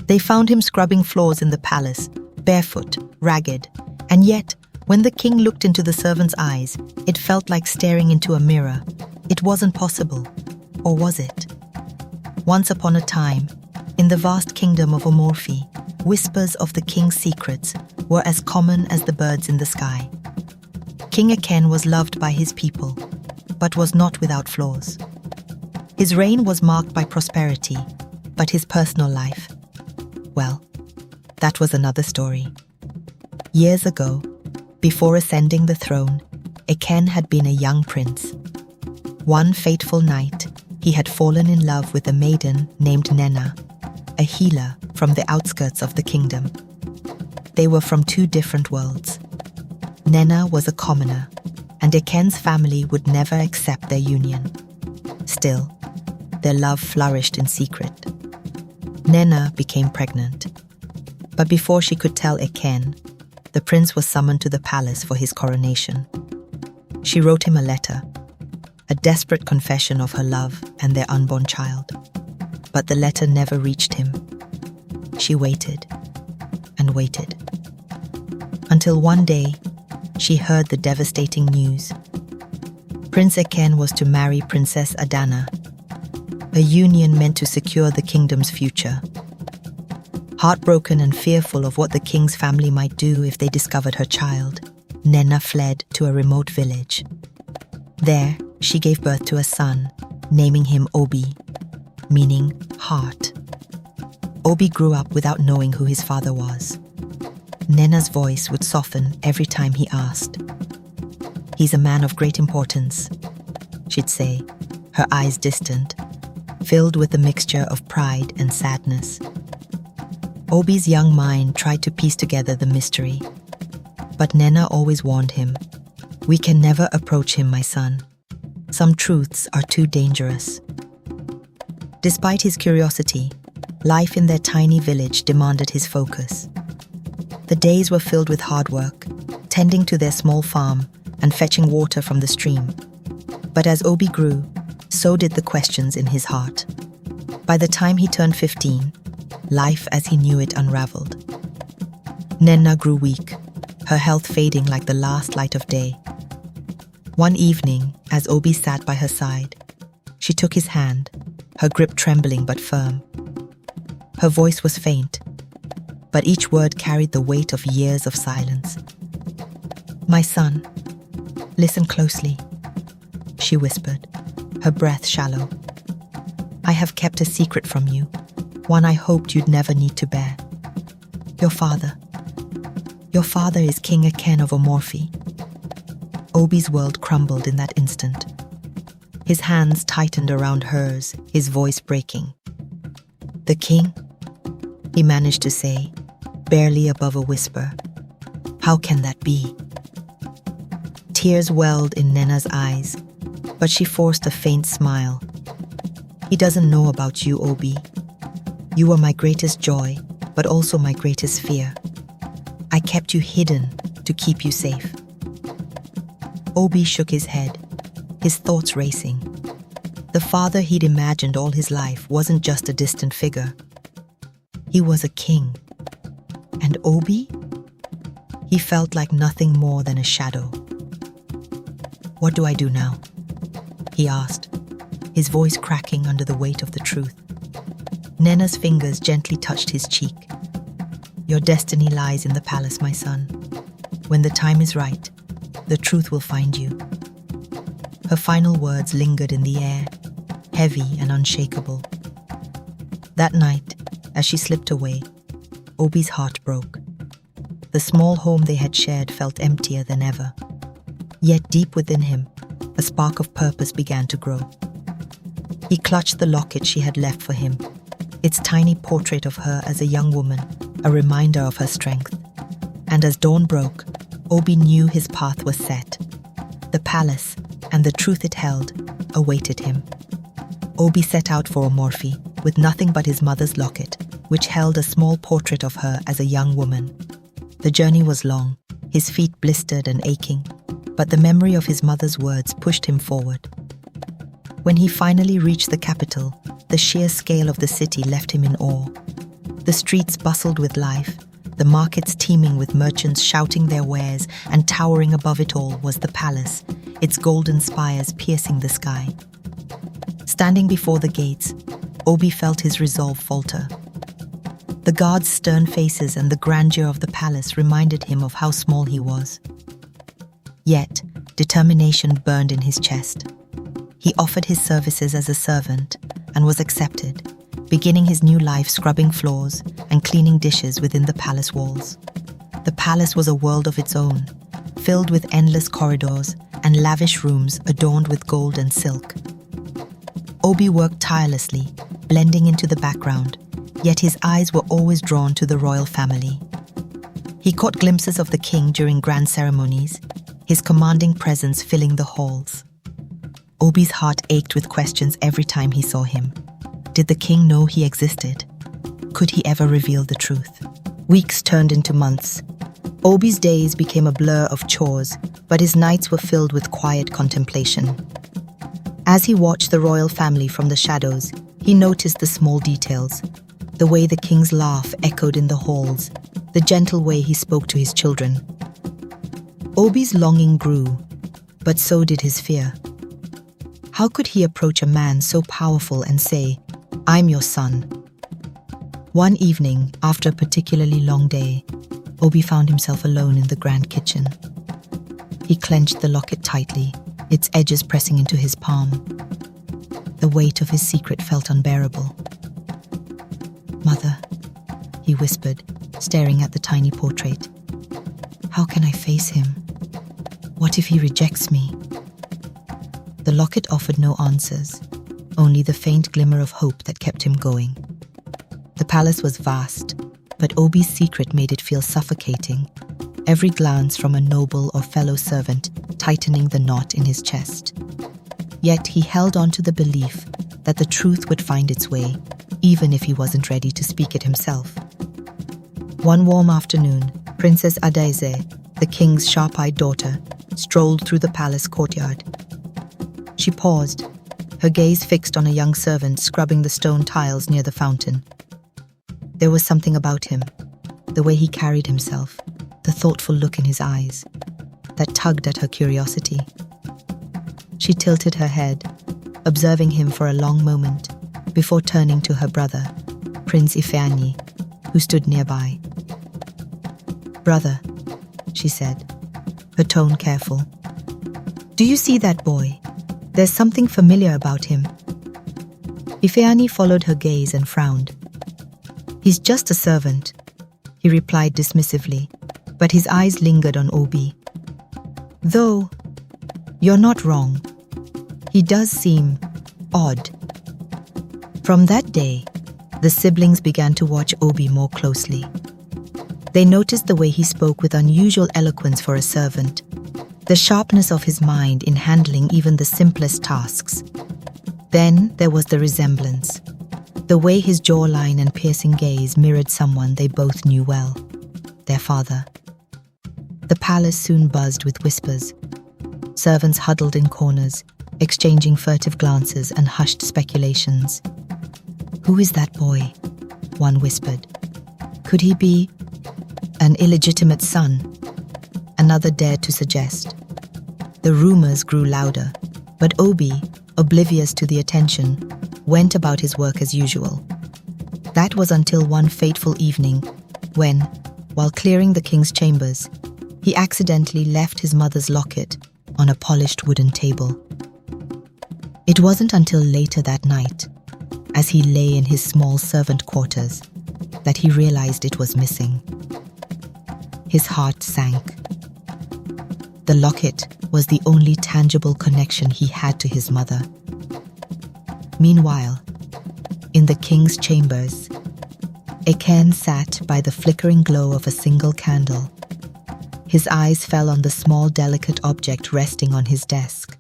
They found him scrubbing floors in the palace, barefoot, ragged, and yet, when the king looked into the servant's eyes, it felt like staring into a mirror. It wasn't possible. Or was it? Once upon a time, in the vast kingdom of Omorphi, whispers of the king's secrets were as common as the birds in the sky. King Eken was loved by his people, but was not without flaws. His reign was marked by prosperity, but his personal life, well, that was another story. Years ago, before ascending the throne, Eken had been a young prince. One fateful night, he had fallen in love with a maiden named Nenna, a healer from the outskirts of the kingdom. They were from two different worlds. Nenna was a commoner, and Eken's family would never accept their union. Still, their love flourished in secret. Nenna became pregnant. But before she could tell Eken, the prince was summoned to the palace for his coronation. She wrote him a letter, a desperate confession of her love and their unborn child. But the letter never reached him. She waited and waited, until one day she heard the devastating news. Prince Eken was to marry Princess Adana, a union meant to secure the kingdom's future. Heartbroken and fearful of what the king's family might do if they discovered her child, Nenna fled to a remote village. There, she gave birth to a son, naming him Obi, meaning heart. Obi grew up without knowing who his father was. Nenna's voice would soften every time he asked. "He's a man of great importance," she'd say, her eyes distant, filled with a mixture of pride and sadness. Obi's young mind tried to piece together the mystery, but Nenna always warned him, "We can never approach him, my son. Some truths are too dangerous." Despite his curiosity, life in their tiny village demanded his focus. The days were filled with hard work, tending to their small farm and fetching water from the stream. But as Obi grew, so did the questions in his heart. By the time he turned 15, life as he knew it unraveled. Nenna grew weak, her health fading like the last light of day. One evening, as Obi sat by her side, she took his hand, her grip trembling but firm. Her voice was faint, but each word carried the weight of years of silence. "My son, listen closely," she whispered, her breath shallow. "I have kept a secret from you, one I hoped you'd never need to bear. Your father is King Eken of Omorphi." Obi's world crumbled in that instant. His hands tightened around hers, his voice breaking. "The king?" he managed to say, barely above a whisper. "How can that be?" Tears welled in Nenna's eyes, but she forced a faint smile. "He doesn't know about you, Obi. You were my greatest joy, but also my greatest fear. I kept you hidden to keep you safe." Obi shook his head, his thoughts racing. The father he'd imagined all his life wasn't just a distant figure. He was a king. And Obi? He felt like nothing more than a shadow. "What do I do now?" he asked, his voice cracking under the weight of the truth. Nenna's fingers gently touched his cheek. "Your destiny lies in the palace, my son. When the time is right, the truth will find you." Her final words lingered in the air, heavy and unshakable. That night, as she slipped away, Obi's heart broke. The small home they had shared felt emptier than ever. Yet deep within him, a spark of purpose began to grow. He clutched the locket she had left for him, its tiny portrait of her as a young woman, a reminder of her strength. And as dawn broke, Obi knew his path was set. The palace, and the truth it held, awaited him. Obi set out for Omorphi with nothing but his mother's locket, which held a small portrait of her as a young woman. The journey was long, his feet blistered and aching, but the memory of his mother's words pushed him forward. When he finally reached the capital, the sheer scale of the city left him in awe. The streets bustled with life, the markets teeming with merchants shouting their wares, and towering above it all was the palace, its golden spires piercing the sky. Standing before the gates, Obi felt his resolve falter. The guards' stern faces and the grandeur of the palace reminded him of how small he was. Yet, determination burned in his chest. He offered his services as a servant and was accepted, beginning his new life scrubbing floors and cleaning dishes within the palace walls. The palace was a world of its own, filled with endless corridors and lavish rooms adorned with gold and silk. Obi worked tirelessly, blending into the background, yet his eyes were always drawn to the royal family. He caught glimpses of the king during grand ceremonies, his commanding presence filling the halls. Obi's heart ached with questions every time he saw him. Did the king know he existed? Could he ever reveal the truth? Weeks turned into months. Obi's days became a blur of chores, but his nights were filled with quiet contemplation. As he watched the royal family from the shadows, he noticed the small details. The way the king's laugh echoed in the halls, the gentle way he spoke to his children. Obi's longing grew, but so did his fear. How could he approach a man so powerful and say, "I'm your son"? One evening, after a particularly long day, Obi found himself alone in the grand kitchen. He clenched the locket tightly, its edges pressing into his palm. The weight of his secret felt unbearable. "Mother," he whispered, staring at the tiny portrait. "How can I face him? What if he rejects me?" The locket offered no answers, only the faint glimmer of hope that kept him going. The palace was vast, but Obi's secret made it feel suffocating, every glance from a noble or fellow servant tightening the knot in his chest. Yet he held on to the belief that the truth would find its way, even if he wasn't ready to speak it himself. One warm afternoon, Princess Adaize, the king's sharp-eyed daughter, strolled through the palace courtyard. She paused, her gaze fixed on a young servant scrubbing the stone tiles near the fountain. There was something about him, the way he carried himself, the thoughtful look in his eyes, that tugged at her curiosity. She tilted her head, observing him for a long moment, before turning to her brother, Prince Ifeanyi, who stood nearby. "Brother," she said, her tone careful, "do you see that boy? There's something familiar about him." Ifeanyi followed her gaze and frowned. "He's just a servant," he replied dismissively, but his eyes lingered on Obi. "Though, you're not wrong. He does seem odd." From that day, the siblings began to watch Obi more closely. They noticed the way he spoke with unusual eloquence for a servant, the sharpness of his mind in handling even the simplest tasks. Then there was the resemblance, the way his jawline and piercing gaze mirrored someone they both knew well, their father. The palace soon buzzed with whispers. Servants huddled in corners, exchanging furtive glances and hushed speculations. "Who is that boy?" one whispered. "Could he be an illegitimate son?" Another dared to suggest. The rumors grew louder, but Obi, oblivious to the attention, went about his work as usual. That was until one fateful evening when, while clearing the king's chambers, he accidentally left his mother's locket on a polished wooden table. It wasn't until later that night, as he lay in his small servant quarters, that he realized it was missing. His heart sank. The locket was the only tangible connection he had to his mother. Meanwhile, in the king's chambers, Eken sat by the flickering glow of a single candle. His eyes fell on the small, delicate object resting on his desk.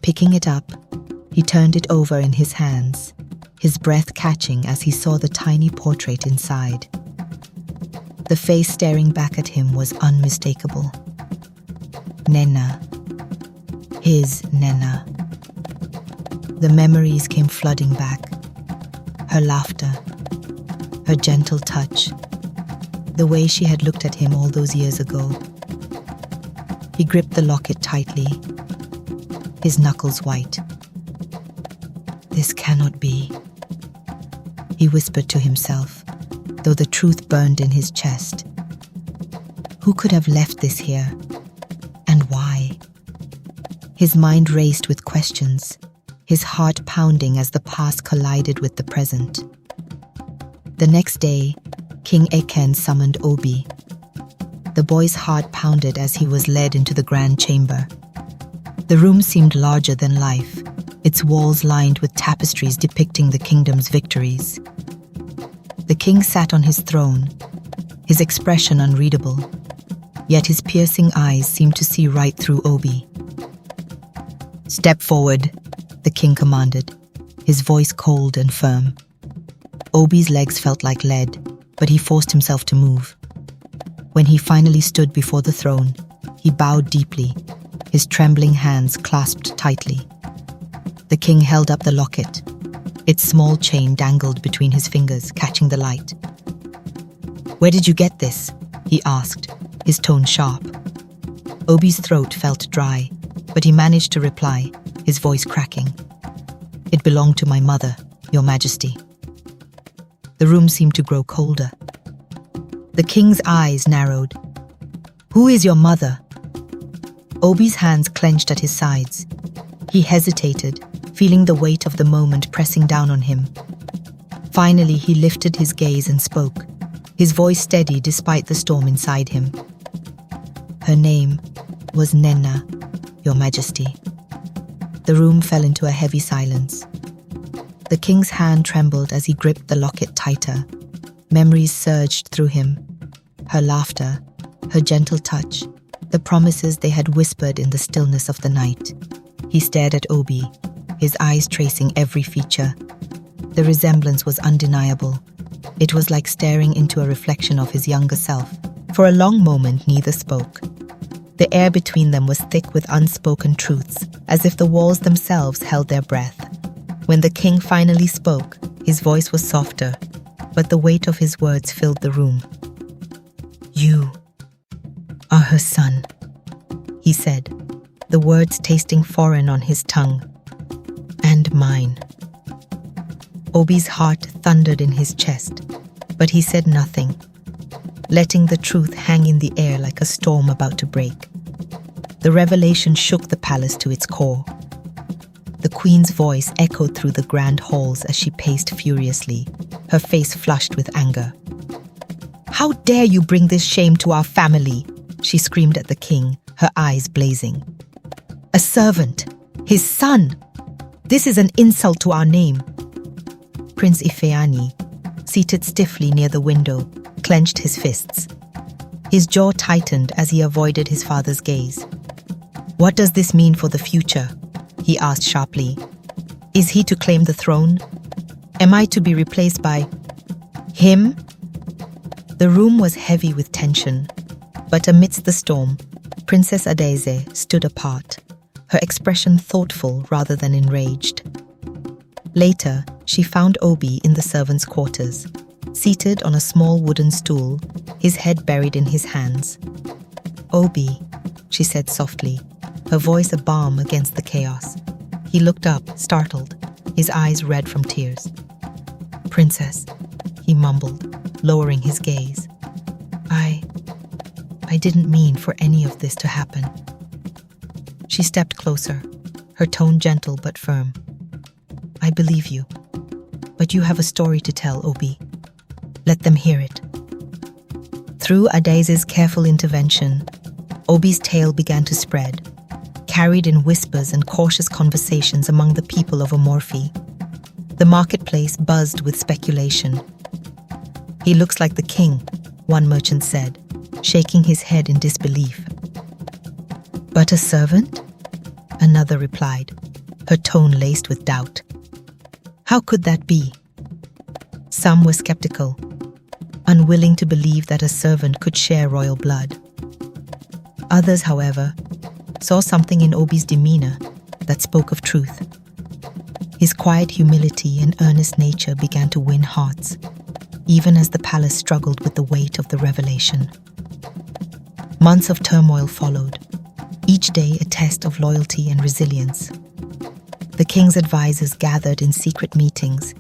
Picking it up, he turned it over in his hands, his breath catching as he saw the tiny portrait inside. The face staring back at him was unmistakable. Nena. His Nena. The memories came flooding back. Her laughter, her gentle touch, the way she had looked at him all those years ago. He gripped the locket tightly, his knuckles white. "This cannot be," he whispered to himself, though the truth burned in his chest. Who could have left this here? And why? His mind raced with questions, his heart pounding as the past collided with the present. The next day, King Eken summoned Obi. The boy's heart pounded as he was led into the grand chamber. The room seemed larger than life, its walls lined with tapestries depicting the kingdom's victories. The king sat on his throne, his expression unreadable, yet his piercing eyes seemed to see right through Obi. "Step forward," the king commanded, his voice cold and firm. Obi's legs felt like lead, but he forced himself to move. When he finally stood before the throne, he bowed deeply, his trembling hands clasped tightly. The king held up the locket. Its small chain dangled between his fingers, catching the light. "Where did you get this?" he asked, his tone sharp. Obi's throat felt dry, but he managed to reply, his voice cracking. "It belonged to my mother, Your Majesty." The room seemed to grow colder. The king's eyes narrowed. "Who is your mother?" Obi's hands clenched at his sides. He hesitated, feeling the weight of the moment pressing down on him. Finally, he lifted his gaze and spoke, his voice steady despite the storm inside him. "Her name was Nenna, Your Majesty." The room fell into a heavy silence. The king's hand trembled as he gripped the locket tighter. Memories surged through him. Her laughter, her gentle touch, the promises they had whispered in the stillness of the night. He stared at Obi, his eyes tracing every feature. The resemblance was undeniable. It was like staring into a reflection of his younger self. For a long moment, neither spoke. The air between them was thick with unspoken truths, as if the walls themselves held their breath. When the king finally spoke, his voice was softer, but the weight of his words filled the room. "You are her son," he said, the words tasting foreign on his tongue. "And mine." Obi's heart thundered in his chest, but he said nothing, letting the truth hang in the air like a storm about to break. The revelation shook the palace to its core. The queen's voice echoed through the grand halls as she paced furiously, her face flushed with anger. "How dare you bring this shame to our family?" she screamed at the king, her eyes blazing. "A servant, his son! This is an insult to our name." Prince Ifeanyi, seated stiffly near the window, clenched his fists. His jaw tightened as he avoided his father's gaze. "What does this mean for the future?" he asked sharply. "Is he to claim the throne? Am I to be replaced by him?" The room was heavy with tension, but amidst the storm, Princess Adaeze stood apart, her expression thoughtful rather than enraged. Later, she found Obi in the servants' quarters, seated on a small wooden stool, his head buried in his hands. "Obi," she said softly, her voice a balm against the chaos. He looked up, startled, his eyes red from tears. "Princess," he mumbled, lowering his gaze. I didn't mean for any of this to happen." She stepped closer, her tone gentle but firm. "I believe you, but you have a story to tell, Obi. Let them hear it." Through Adaeze's careful intervention, Obi's tale began to spread, carried in whispers and cautious conversations among the people of Omorphi. The marketplace buzzed with speculation. "He looks like the king," one merchant said, shaking his head in disbelief. "But a servant?" another replied, her tone laced with doubt. How could that be? Some were skeptical, unwilling to believe that a servant could share royal blood. Others, however, saw something in Obi's demeanor that spoke of truth. His quiet humility and earnest nature began to win hearts. even as the palace struggled with the weight of the revelation. Months of turmoil followed, each day a test of loyalty and resilience. The king's advisors gathered in secret meetings,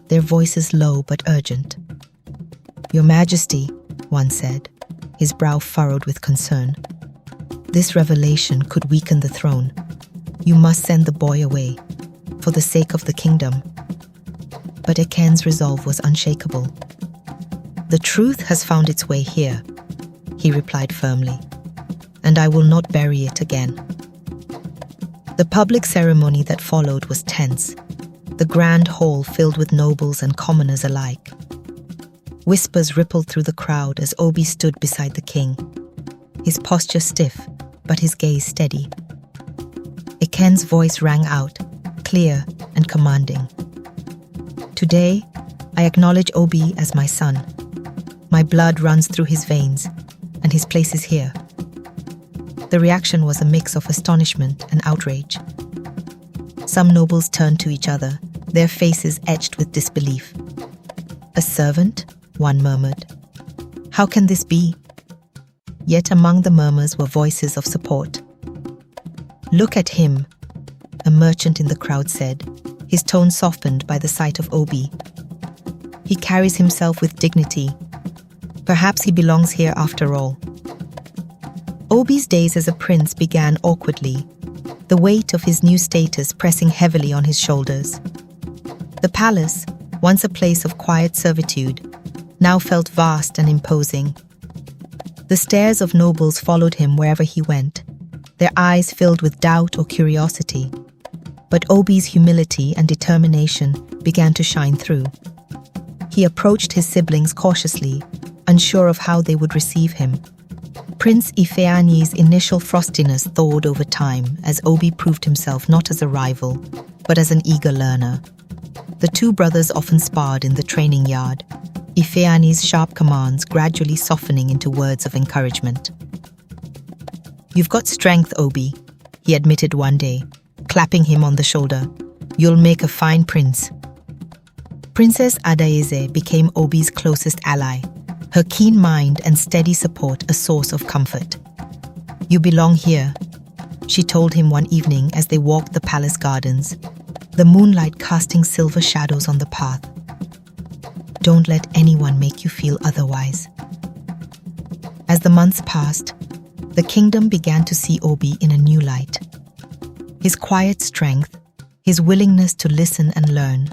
their voices low but urgent. "Your Majesty," one said, his brow furrowed with concern, "this revelation could weaken the throne. You must send the boy away, for the sake of the kingdom." But Eken's resolve was unshakable. "The truth has found its way here," he replied firmly, "and I will not bury it again." The public ceremony that followed was tense, the grand hall filled with nobles and commoners alike. Whispers rippled through the crowd as Obi stood beside the king, his posture stiff, but his gaze steady. Eken's voice rang out, clear and commanding. "Today, I acknowledge Obi as my son. My blood runs through his veins, and his place is here." The reaction was a mix of astonishment and outrage. Some nobles turned to each other, their faces etched with disbelief. "A servant?" one murmured. "How can this be?" Yet among the murmurs were voices of support. "Look at him," a merchant in the crowd said, his tone softened by the sight of Obi. "He carries himself with dignity. Perhaps he belongs here after all." Obi's days as a prince began awkwardly, the weight of his new status pressing heavily on his shoulders. The palace, once a place of quiet servitude, now felt vast and imposing. The stares of nobles followed him wherever he went, their eyes filled with doubt or curiosity. But Obi's humility and determination began to shine through. He approached his siblings cautiously, unsure of how they would receive him. Prince Ifeanyi's initial frostiness thawed over time as Obi proved himself not as a rival, but as an eager learner. The two brothers often sparred in the training yard, Ifeanyi's sharp commands gradually softening into words of encouragement. "You've got strength, Obi," he admitted one day, clapping him on the shoulder. "You'll make a fine prince." Princess Adaeze became Obi's closest ally, her keen mind and steady support a source of comfort. "You belong here," she told him one evening as they walked the palace gardens, the moonlight casting silver shadows on the path. "Don't let anyone make you feel otherwise." As the months passed, the kingdom began to see Obi in a new light. His quiet strength, his willingness to listen and learn,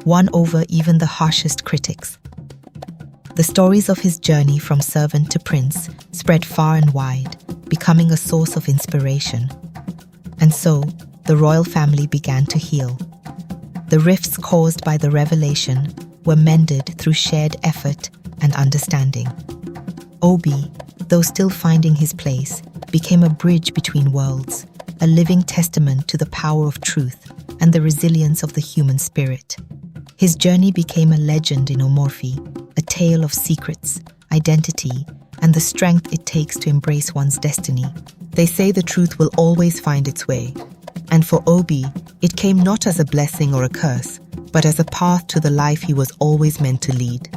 won over even the harshest critics. The stories of his journey from servant to prince spread far and wide, becoming a source of inspiration. And so, the royal family began to heal. The rifts caused by the revelation were mended through shared effort and understanding. Obi, though still finding his place, became a bridge between worlds, a living testament to the power of truth and the resilience of the human spirit. His journey became a legend in Omorphi, a tale of secrets, identity, and the strength it takes to embrace one's destiny. They say the truth will always find its way, and for Obi, it came not as a blessing or a curse, but as a path to the life he was always meant to lead.